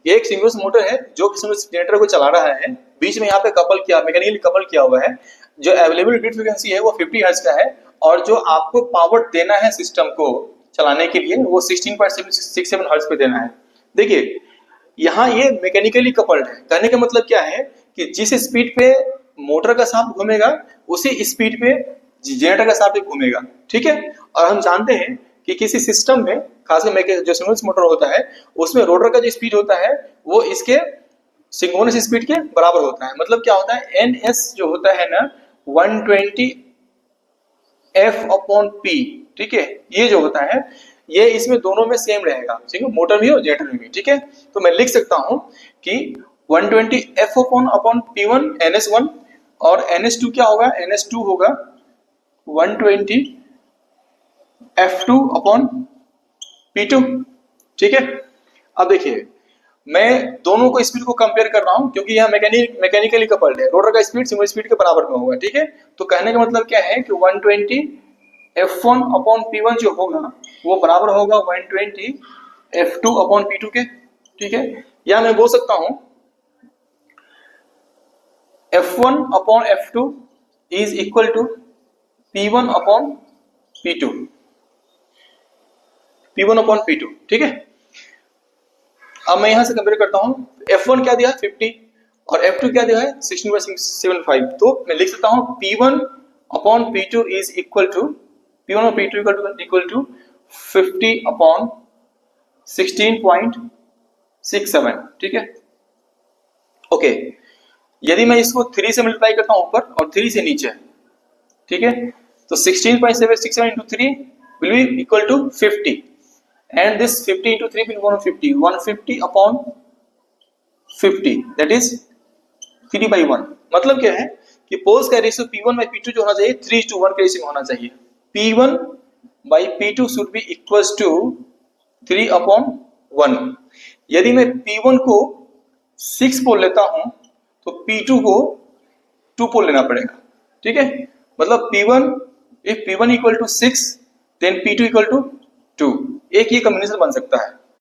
ये एक synchronous motor है जो कि सिंक्रोनस जनरेटर को चला रहा है, बीच में यहाँ पे कपल किया, मैकेनिकली कपल किया हुआ है। जो अवेलेबल ग्रिड फ्रीक्वेंसी है वो 50 हर्ट्ज का है, और जो आपको पावर देना है सिस्टम को चलाने के लिए वो 16.67 हर्ट्ज पे देना है। देखिए यहाँ ये मैकेनिकली कपल्ड है, कहने का मतलब क्या है कि जिस स्पीड पे मोटर का शाफ्ट घूमेगा उसी स्पीड पे जनरेटर का शाफ्ट घूमेगा, ठीक है। और हम जानते हैं कि किसी सिस्टम में खासकर जो सिंक्रोनस मोटर होता है उसमें रोटर का जो स्पीड होता है वो इसके सिंक्रोनस स्पीड के बराबर होता है। मतलब क्या होता है, NS जो होता है ना 120 F/P, ठीक है, ये जो होता है ये इसमें दोनों में सेम रहेगा, ठीक है, मोटर भी और जनरेटर में भी, ठीक है। तो मैं लिख सकता हूं कि 120 F/P1 NS1 और NS2 क्या होगा, NS2 होगा 120 F2/P2, ठीक है। अब देखिए मैं दोनों को स्पीड को कंपेयर कर रहा हूं क्योंकि यह मैकेनिकली कपल्ड है, रोटर का स्पीड सिंगल स्पीड के बराबर में होगा, ठीक है। तो कहने का मतलब क्या है कि 120 F1/P1 जो होगा वो बराबर होगा 120 F2/P2 के, ठीक है। या मैं बोल सकता हूं F1/F2 is equal to P1/P2, P1/P2, ठीक है। अब मैं यहां से कंपेयर करता हूं, F1 क्या दिया है 50 और F2 क्या दिया है 16.75, तो मैं लिख सकता हूं P1/P2 is equal to P1/P2 equal to 50/16.67, ठीक है। ओके, यदि मैं इसको 3 से मल्टीप्लाई करता हूं ऊपर और 3 से नीचे, ठीक है, तो 16.67 into 3 will be equal to 50, and this 50 into 3 will be 150 upon 50, that is 3/1। मतलब क्या है कि पोल्स का रेशियो P1/P2 जो होना चाहिए 3:1 के रेशियो में होना चाहिए। P1/P2 should be equals to 3/1। यदि मैं P1 को 6 पोल लेता हूं तो P2 को 2 पोल लेना पड़ेगा, ठीक है। मतलब P1 if P1 equal to 6 then P2 equal to 2, एक ये कॉम्बिनेशन बन सकता है।